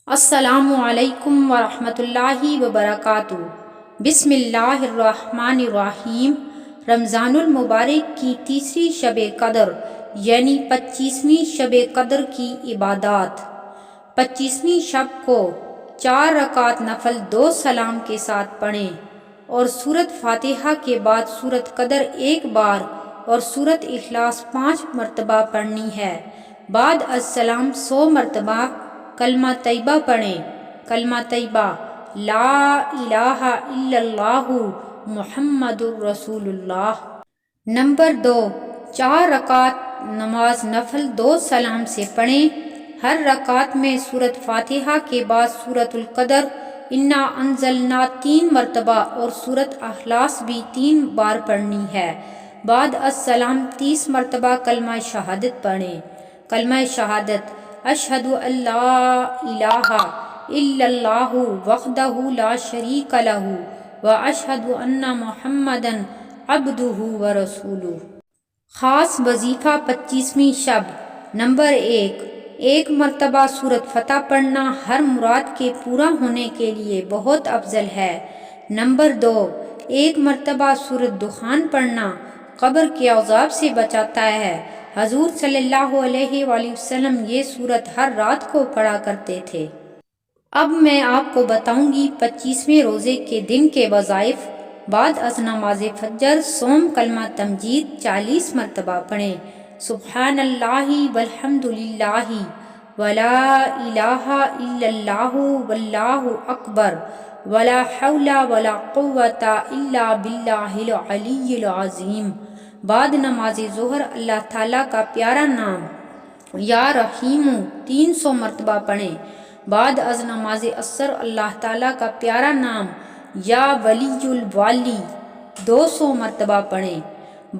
السلام علیکم ورحمۃ اللہ وبرکاتہ۔ بسم اللہ الرحمن الرحیم۔ رمضان المبارک کی تیسری شب قدر یعنی 25ویں شب قدر کی عبادات۔ 25ویں شب کو 4 رکعت نفل 2 سلام کے ساتھ پڑھیں اور سورۃ فاتحہ کے بعد سورۃ قدر 1 بار اور سورۃ اخلاص 5 مرتبہ پڑھنی ہے۔ بعد السلام 100 مرتبہ کلمہ طیبہ پڑھیں۔ کلمہ طیبہ لا الہ الا اللہ محمد الرسول اللہ۔ نمبر 2، 4 رکعت نماز نفل 2 سلام سے پڑھیں۔ ہر رکعت میں سورۃ فاتحہ کے بعد سورۃ القدر، انا انزلنا 3 مرتبہ اور سورۃ اخلاص بھی 3 بار پڑھنی ہے۔ بعد السلام 30 مرتبہ کلمہ شہادت پڑھیں۔ کلمہ شہادت اشہد ان لا الہ الا اللہ وحدہ لا شریک لہ واشہد ان محمدا عبدہ ورسولہ۔ خاص وظیفہ 25ویں شب۔ نمبر 1، 1 مرتبہ سورۃ فتح پڑھنا ہر مراد کے پورا ہونے کے لیے بہت افضل ہے۔ نمبر 2، 1 مرتبہ سورۃ دخان پڑھنا قبر کے عذاب سے بچاتا ہے۔ حضور صلی اللہ علیہ وآلہ وسلم یہ سورت ہر رات کو پڑھا کرتے تھے۔ اب میں آپ کو بتاؤں گی 25ویں روزے کے دن کے وظائف۔ بعد از نماز فجر سوم کلمہ تمجید 40 مرتبہ پڑھیں۔ سبحان اللہ والحمد للہ ولا الہ الا اللہ واللہ اکبر ولا حول ولا قوة الا باللہ العلی العظیم۔ بعد نماز ظہر اللہ تعالیٰ کا پیارا نام یا رحیم 300 مرتبہ پڑھیں۔ بعد از نماز عصر اللہ تعالیٰ کا پیارا نام یا ولی الوالی 200 مرتبہ پڑھیں۔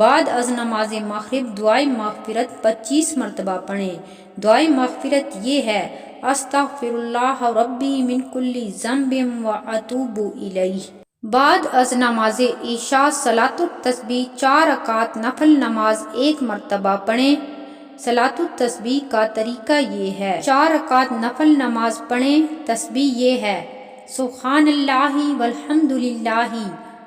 بعد از نماز مغرب دعائے مغفرت 25 مرتبہ پڑھیں۔ دعائے مغفرت یہ ہے استغفر اللہ ربی من کل ذنب واتوب الیہ۔ بعد از نماز عشاء صلاۃ التسبیح 4 رکعت نفل نماز 1 مرتبہ پڑھیں۔ صلاۃ التسبیح کا طریقہ یہ ہے، 4 رکعت نفل نماز پڑھیں۔ تسبیح یہ ہے سبحان اللہ والحمد للہ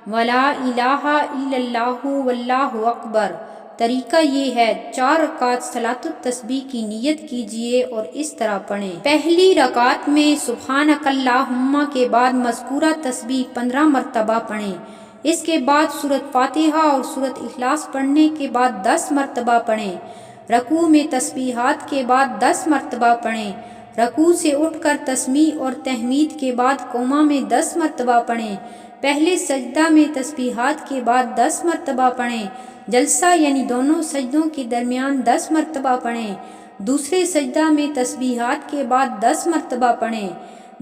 ولا الہ الا اللہ واللہ اکبر۔ طریقہ یہ ہے 4 رکعت صلاۃ التسبیح کی نیت کیجئے اور اس طرح پڑھیں۔ پہلی رکعت میں سبحانک اللہم کے بعد مذکورہ تسبیح 15 مرتبہ پڑھیں۔ اس کے بعد سورۃ فاتحہ اور سورۃ اخلاص پڑھنے کے بعد 10 مرتبہ پڑھیں۔ رکوع میں تسبیحات کے بعد 10 مرتبہ پڑھیں۔ رکوع سے اٹھ کر تسمیع اور تحمید کے بعد قوما میں 10 مرتبہ پڑھیں۔ پہلے سجدہ میں تسبیحات کے بعد 10 مرتبہ پڑھیں۔ جلسہ یعنی دونوں سجدوں کے درمیان 10 مرتبہ پڑھیں۔ دوسرے سجدہ میں تسبیحات کے بعد 10 مرتبہ پڑھیں۔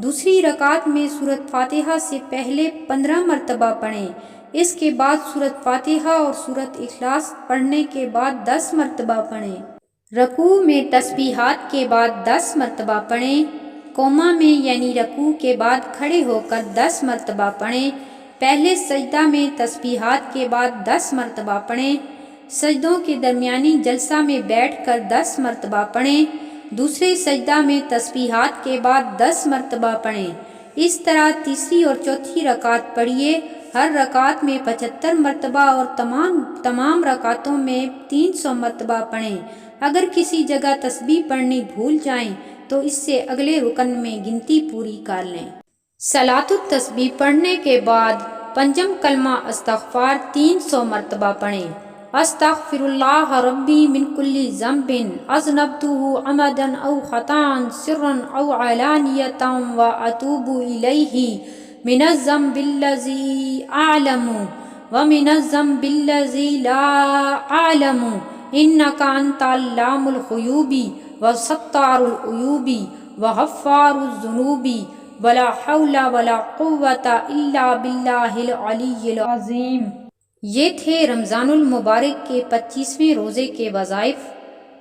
دوسری رکعت میں سورۃ فاتحہ سے پہلے 15 مرتبہ پڑھیں۔ اس کے بعد سورۃ فاتحہ اور سورۃ اخلاص پڑھنے کے بعد 10 مرتبہ پڑھیں۔ رکوع میں تسبیحات کے بعد 10 مرتبہ پڑھیں۔ قوما میں یعنی رکوع کے بعد کھڑے ہو کر 10 مرتبہ پڑھیں۔ پہلے سجدہ میں تسبیحات کے بعد 10 مرتبہ پڑھیں۔ سجدوں کے درمیانی جلسہ میں بیٹھ کر 10 مرتبہ پڑھیں۔ دوسرے سجدہ میں تسبیحات کے بعد 10 مرتبہ پڑھیں۔ اس طرح تیسری اور چوتھی رکعت پڑھیے۔ ہر رکعت میں 75 مرتبہ اور تمام رکعتوں میں 300 مرتبہ پڑھیں۔ اگر کسی جگہ تسبیح پڑھنی بھول جائیں تو اس سے اگلے رکن میں گنتی پوری کر لیں۔ صلاۃ التسبیح پڑھنے کے بعد پنجم کلمہ استغفار 300 مرتبہ پڑھیں۔ استغفر اللہ ربی من کل ذنب اذنبتہ عمدا او خطأ سرا او علانیۃ واتوب الیہ من الذنب الذی اعلم ومن الذنب الذی لا اعلم انک انت علام الغیوب وستار العیوب وغفار الذنوب ولا حول ولا قوة الا باللہ العلی العظیم۔ یہ تھے رمضان المبارک کے 25ویں روزے کے وظائف۔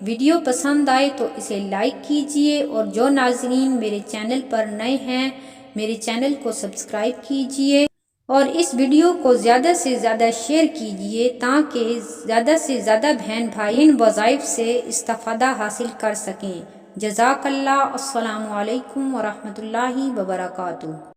ویڈیو پسند آئے تو اسے لائک کیجئے اور جو ناظرین میرے چینل پر نئے ہیں میرے چینل کو سبسکرائب کیجئے اور اس ویڈیو کو زیادہ سے زیادہ شیئر کیجئے تاکہ زیادہ سے زیادہ بہن بھائی ان وظائف سے استفادہ حاصل کر سکیں۔ جزاک اللہ۔ السلام علیکم ورحمۃ اللہ وبرکاتہ۔